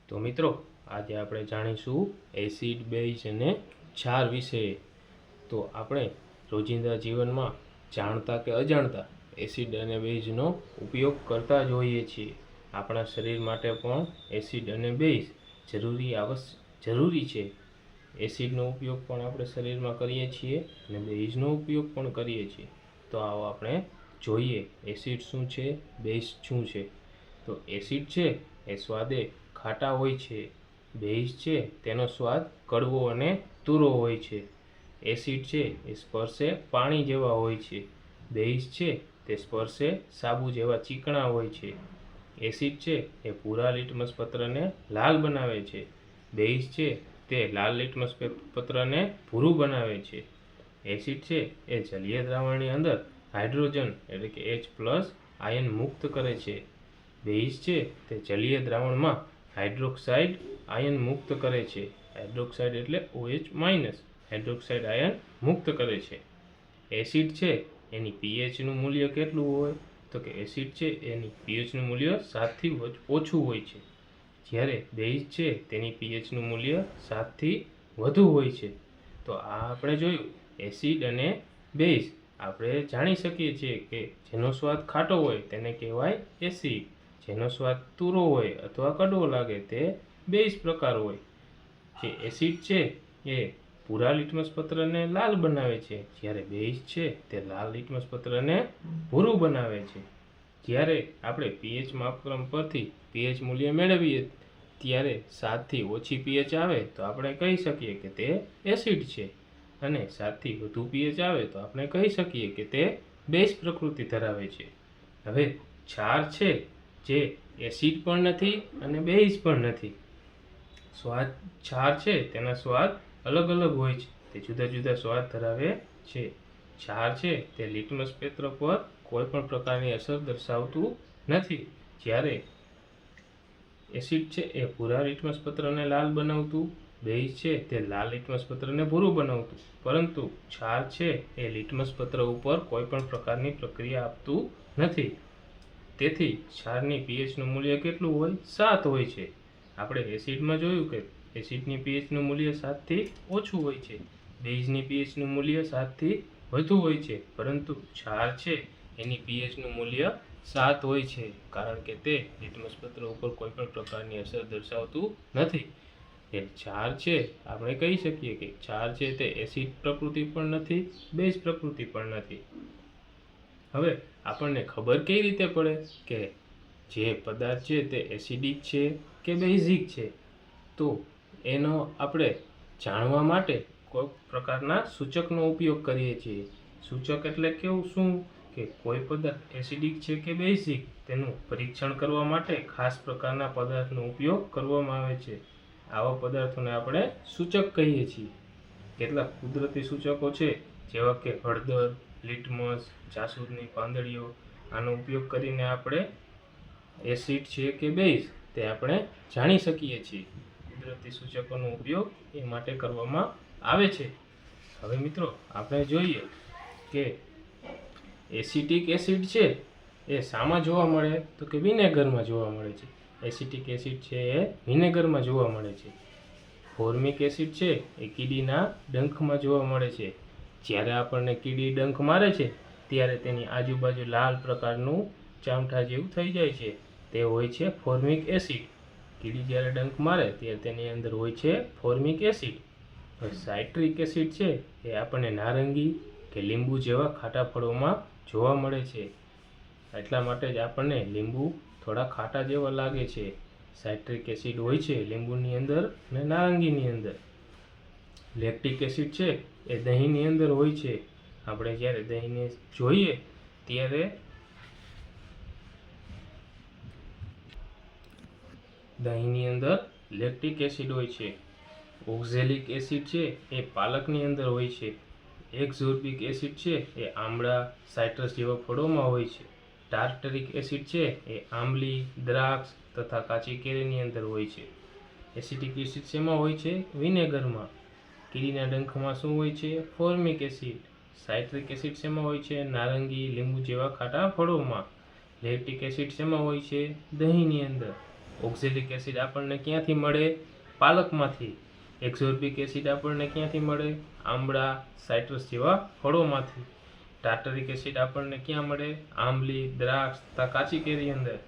તો મિત્રો આજે આપણે જાણીશું એસિડ બેઝ અને ક્ષાર વિશે। તો આપણે રોજિંદા જીવનમાં જાણતા કે અજાણતા એસિડ અને બેઝનો ઉપયોગ કરતા જ હોઈએ છીએ। આપણા શરીર માટે પણ એસિડ અને બેઝ જરૂરી છે। એસિડનો ઉપયોગ પણ આપણે શરીરમાં કરીએ છીએ અને બેઝનો ઉપયોગ પણ કરીએ છીએ। તો આવો આપણે જોઈએ એસિડ શું છે, બેઝ શું છે। તો એસિડ છે એ સ્વાદે ખાટા હોય છે, બેઝ છે તેનો સ્વાદ કડવો અને તુરો હોય છે। એસિડ છે એ સ્પર્શે પાણી જેવા હોય છે, બેઝ છે તે સ્પર્શે સાબુ જેવા ચીકણા હોય છે। એસિડ છે એ ભૂરા લિટમસ પત્રને લાલ બનાવે છે, બેઝ છે તે લાલ લિટમસ પત્રને ભૂરું બનાવે છે। એસિડ છે એ જલીય દ્રાવણની અંદર હાઇડ્રોજન એટલે કે H+ આયન મુક્ત કરે છે, બેઝ છે તે જલીય દ્રાવણમાં હાઇડ્રોક્સાઇડ આયન મુક્ત કરે છે। હાઇડ્રોક્સાઇડ એટલે OH- હાઇડ્રોક્સાઇડ આયન મુક્ત કરે છે। એસિડ છે એની pHનું મૂલ્ય કેટલું હોય તો કે એસિડ છે એની pHનું મૂલ્ય 7 થી ઓછું હોય છે, જ્યારે બેઝ છે તેની pHનું મૂલ્ય 7 થી વધુ હોય છે। તો આ આપણે જોયું એસિડ અને બેઝ। આપણે જાણી શકીએ છીએ કે જેનો સ્વાદ ખાટો હોય તેને કહેવાય એસિડ, જેનો સ્વાદ તુરો હોય અથવા કડવો લાગે તે બેઝ પ્રકાર હોય। જે એસિડ છે એ ભૂરા લિટમસ પત્રને લાલ બનાવે છે, જ્યારે બેઝ છે તે લાલ લિટમસ પત્રને ભૂરું બનાવે છે। જ્યારે આપણે pH માપક્રમ પરથી pH મૂલ્ય મેળવીએ ત્યારે 7 થી ઓછી pH આવે તો આપણે કહી શકીએ કે તે એસિડ છે, અને 7 થી વધુ pH આવે તો આપણે કહી શકીએ કે તે બેઝ પ્રકૃતિ ધરાવે છે। હવે ક્ષાર છે જે એસિડ પણ નથી અને બેઝ પણ નથી। ક્ષાર છે તેના સ્વાદ અલગ અલગ હોય છે, તે જુદા જુદા સ્વાદ ધરાવે છે। ક્ષાર છે તે લિટમસ પેપર પર કોઈ પણ પ્રકારની અસર દર્શાવતું નથી, જ્યારે એસિડ છે એ ભૂરા લિટમસ પત્રને લાલ બનાવતું, બેઝ છે તે લાલ લિટમસ પત્રને ભૂરું બનાવતું, પરંતુ ક્ષાર છે એ લિટમસ પત્ર ઉપર કોઈ પણ પ્રકારની પ્રક્રિયા આપતું નથી। તેથી ક્ષારની pHનું મૂલ્ય કેટલું હોય? 7 હોય છે। આપણે એસિડમાં જોયું કે એસિડની pHનું મૂલ્ય 7 થી ઓછું હોય છે, બેઝની pHનું મૂલ્ય 7 થી વધુ હોય છે, પરંતુ ક્ષાર છે એની pHનું મૂલ્ય 7 હોય છે, કારણ કે તે લિટમસ પત્ર ઉપર કોઈ પણ પ્રકારની અસર દર્શાવતું નથી। એ ક્ષાર છે આપણે કહી શકીએ કે ક્ષાર છે તે એસિડ પ્રકૃતિ પણ નથી, બેઝ પ્રકૃતિ પણ નથી। હવે આપણને ખબર કઈ રીતે પડે કે જે પદાર્થ છે તે એસિડિક છે કે બેઝિક છે? તો એનો આપણે જાણવા માટે કોઈ પ્રકારના સૂચકનો ઉપયોગ કરીએ છીએ। સૂચક એટલે કેવું શું કે કોઈ પદાર્થ એસિડિક છે કે બેઝિક તેનું પરીક્ષણ કરવા માટે ખાસ પ્રકારના પદાર્થનો ઉપયોગ કરવામાં આવે છે। આવા પદાર્થોને આપણે સૂચક કહીએ છીએ। કેટલાક કુદરતી સૂચકો છે જેવા કે હળદર, લિટમસ, જાસૂદની પાંદડીઓ, આનો ઉપયોગ કરીને આપણે એસિડ છે કે બેઝ તે આપણે જાણી શકીએ છીએ। કુદરતી સૂચકોનો ઉપયોગ એ માટે કરવામાં આવે છે। હવે મિત્રો આપણે જોઈએ કે એસિટિક એસિડ છે એ શામાં જોવા મળે તો કે વિનેગરમાં જોવા મળે છે। એસિટિક એસિડ છે એ વિનેગરમાં જોવા મળે છે। ફોર્મિક એસિડ છે એ કીડીના ડંખમાં જોવા મળે છે। જ્યારે આપણને કીડી ડંખ મારે છે ત્યારે તેની આજુબાજુ લાલ પ્રકારનું ચામઠા જેવું થઈ જાય છે, તે હોય છે ફોર્મિક એસિડ। કીડી જ્યારે ડંખ મારે ત્યારે તેની અંદર હોય છે ફોર્મિક એસિડ। સાઇટ્રિક એસિડ છે એ આપણને નારંગી કે લીંબુ જેવા ખાટા ફળોમાં જોવા મળે છે, એટલા માટે જ આપણને લીંબુ થોડા ખાટા જેવા લાગે છે। સાઇટ્રિક એસિડ હોય છે લીંબુની અંદર અને નારંગીની અંદર। લેક્ટિક એસિડ છે એ દહીંની અંદર હોય છે। આપણે જ્યારે દહીંને જોઈએ ત્યારે દહીંની અંદર લેક્ટિક એસિડ હોય છે। ઓક્ઝેલિક એસિડ છે એ પાલકની અંદર હોય છે। એક્ઝોર્બિક એસિડ છે એ આમળા, સાઇટ્રસ જેવા ફળોમાં હોય છે। ટાર્ટરિક એસિડ છે એ આંબલી, દ્રાક્ષ તથા કાચી કેરીની અંદર હોય છે। એસિટિક એસિડ શેમાં હોય છે? વિનેગરમાં। કીડીના ડંખમાં શું હોય છે? Formic acid. સાઇટ્રિક એસિડ શેમાં હોય છે? નારંગી, લીંબુ જેવા ખાટા ફળોમાં। લેક્ટિક એસિડ શેમાં હોય છે? દહીંની અંદર। ઓક્ઝેલિક એસિડ આપણને ક્યાંથી મળે? પાલકમાંથી. એક્ઝોર્બિક એસિડ આપણને ક્યાંથી મળે? આંબળા, સાઇટ્રસ જેવા ફળોમાંથી. ટાર્ટરિક એસિડ આપણને ક્યાં મળે? આંબલી, દ્રાક્ષ તથા કાચી કેરી અંદર.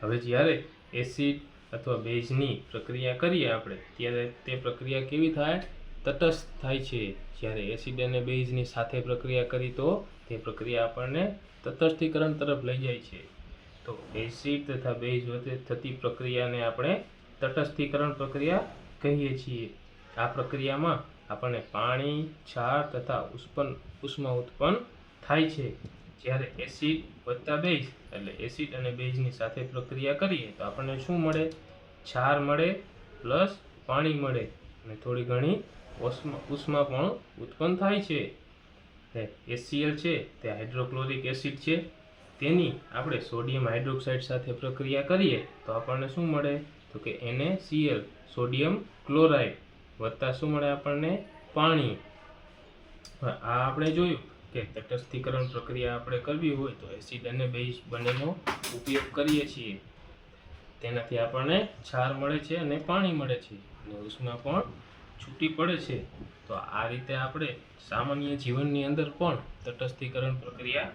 હવે જ્યારે એસિડ અથવા બેઝની પ્રક્રિયા કરીએ આપણે ત્યારે તે પ્રક્રિયા કેવી થાય? તટસ્થ થાય છે. જ્યારે એસિડ અને બેઝની સાથે પ્રક્રિયા કરી તો તે પ્રક્રિયા આપણને તટસ્થીકરણ તરફ લઈ જાય છે. તો એસિડ તથા બેઝ વચ્ચે થતી પ્રક્રિયાને આપણે તટસ્થીકરણ પ્રક્રિયા કહીએ છીએ. આ પ્રક્રિયામાં આપણને પાણી, ક્ષાર તથા ઉષ્મા ઉત્પન્ન થાય છે. જ્યારે એસિડ વત્તા બેઝ એટલે એસિડ અને બેઝની સાથે પ્રક્રિયા કરીએ તો આપણને શું મળે? ક્ષાર મળે પ્લસ પાણી મળે અને થોડી ઘણી ઉષ્મા પણ ઉત્પન્ન થાય છે. HCl છે તે હાઇડ્રોક્લોરિક એસિડ છે. તેની આપણે સોડિયમ હાઇડ્રોક્સાઇડ સાથે પ્રક્રિયા કરીએ તો આપણને શું મળે? તો કે NaCl સોડિયમ ક્લોરાઇડ વત્તા શું મળે આપણને? પાણી. આ આપણે જોયું કે તટસ્થીકરણ પ્રક્રિયા આપણે કરવી હોય તો એસિડ અને બેઝ બંનેનો ઉપયોગ કરીએ છીએ. તેનાથી આપણને ક્ષાર મળે છે અને પાણી મળે છે અને ઉષ્મા પણ છૂટી પડે છે. તો આ રીતે આપણે સામાન્ય જીવનની અંદર પણ તટસ્થીકરણ પ્રક્રિયા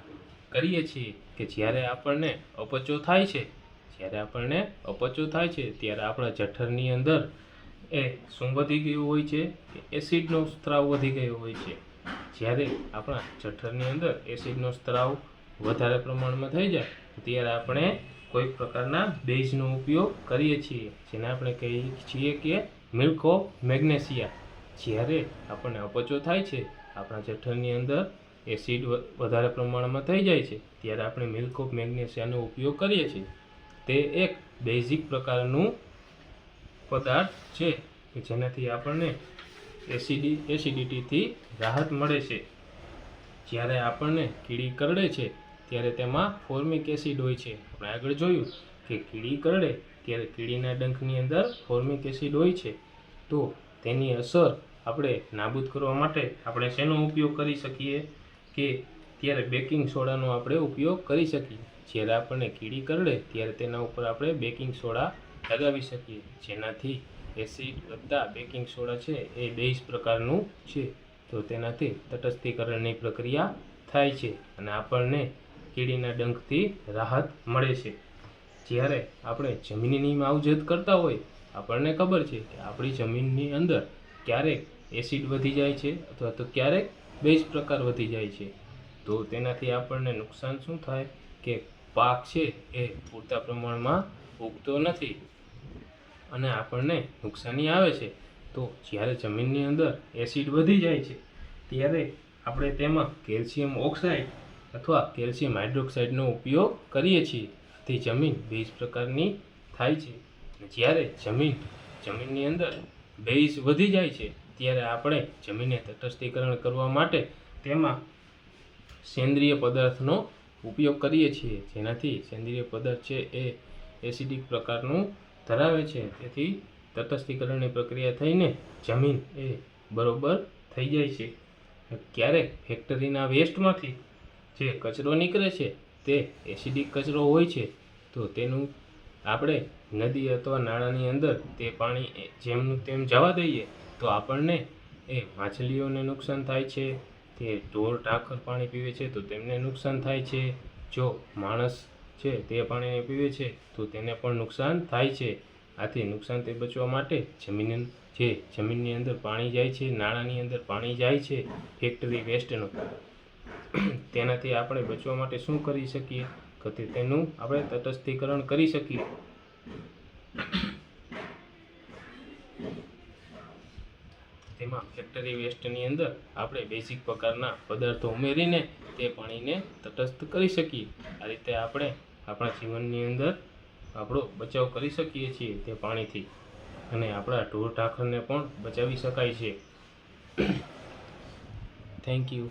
કરીએ છીએ કે જ્યારે આપણને અપચો થાય છે ત્યારે આપણા જઠરની અંદર એ શું વધી ગયું હોય છે? એસિડનો સ્ત્રાવ વધી ગયો હોય છે. જ્યારે આપણા જઠરની અંદર એસિડનો સ્ત્રાવ વધારે પ્રમાણમાં થઈ જાય ત્યારે આપણે કોઈ પ્રકારના બેઝનો ઉપયોગ કરીએ છીએ જેને આપણે કહીએ છીએ કે મિલ્ક ઓફ મેગ્નેશિયા. જ્યારે આપણને અપચો થાય છે, આપણા જઠરની અંદર એસિડ વધારે પ્રમાણમાં થઈ જાય છે ત્યારે આપણે મિલ્ક ઓફ મેગ્નેશિયાનો ઉપયોગ કરીએ છીએ. તે એક બેઝિક પ્રકારનું પદાર્થ છે કે જેનાથી આપણને એસિડિટીથી રાહત મળે છે. જ્યારે આપણને કીડી કરડે છે ત્યારે તેમાં ફોર્મિક એસિડ હોય છે. આપણે આગળ જોયું કે કીડી કરડે ત્યારે કીડીના ડંખની અંદર ફોર્મિક એસિડ હોય છે. તો તેની અસર આપણે નાબૂદ કરવા માટે આપણે શેનો ઉપયોગ કરી શકીએ? કે ત્યારે બેકિંગ સોડાનો આપણે ઉપયોગ કરી શકીએ. જ્યારે આપણને કીડી કરડે ત્યારે તેના ઉપર આપણે બેકિંગ સોડા લગાવી શકીએ, જેનાથી એસિડ વત્તા બેકિંગ સોડા છે એ બેઝ પ્રકારનું છે. તો તેનાથી તટસ્થીકરણની પ્રક્રિયા થાય છે અને આપણને કીડીના ડંખથી રાહત મળે છે. જ્યારે આપણે જમીનની માવજત કરતા હોય, આપણને ખબર છે કે આપણી જમીનની અંદર ક્યારેક એસિડ વધી જાય છે અથવા તો ક્યારેક બેઝ પ્રકાર વધી જાય છે. તો તેનાથી આપણને નુકસાન શું થાય કે પાક છે એ પૂરતા પ્રમાણમાં ઉગતો નથી અને આપણને નુકસાની આવે છે. તો જ્યારે જમીનની અંદર એસિડ વધી જાય છે ત્યારે આપણે તેમાં કેલ્શિયમ ઓક્સાઇડ અથવા કેલ્શિયમ હાઇડ્રોક્સાઇડનો ઉપયોગ કરીએ છીએ. આથી જમીન બેઝ પ્રકારની થાય છે. જ્યારે જમીનની અંદર બેઝ વધી જાય છે ત્યારે આપણે જમીનને તટસ્થીકરણ કરવા માટે તેમાં સેન્દ્રિય પદાર્થનો ઉપયોગ કરીએ છીએ, જેનાથી સેન્દ્રિય પદાર્થ છે એ એસિડિક પ્રકારનું ધરાવે છે. તેથી તટસ્થીકરણની પ્રક્રિયા થઈને જમીન એ બરોબર થઈ જાય છે. ક્યારેક ફેક્ટરીના વેસ્ટમાંથી જે કચરો નીકળે છે તે એસિડિક કચરો હોય છે. તો તેનું આપણે નદી અથવા નાળાની અંદર તે પાણી જેમનું તેમ જવા દઈએ તો આપણને એ માછલીઓને નુકસાન થાય છે. તે ઢોર ઢાંખર પાણી પીવે છે તો તેમને નુકસાન થાય છે. જો માણસ છે તે પાણીને પીવે છે તો તેને પણ નુકસાન થાય છે. આથી નુકસાનથી બચવા માટે જમીનની અંદર પાણી જાય છે, નાળાની અંદર પાણી જાય છે ફેક્ટરી વેસ્ટનું, તેનાથી આપણે બચવા માટે શું કરી શકીએ કે તેનું આપણે તટસ્થીકરણ કરી શકીએ. તેમાં ફેક્ટરી વેસ્ટની અંદર આપણે બેઝિક પ્રકારના પદાર્થો ઉમેરીને તે પાણીને તટસ્થ કરી શકીએ. આ રીતે આપણે આપણા જીવનની અંદર આપણો બચાવ કરી શકીએ છીએ તે પાણીથી અને આપણા ઢોર ઢાંખરને પણ બચાવી શકાય છે. Thank you.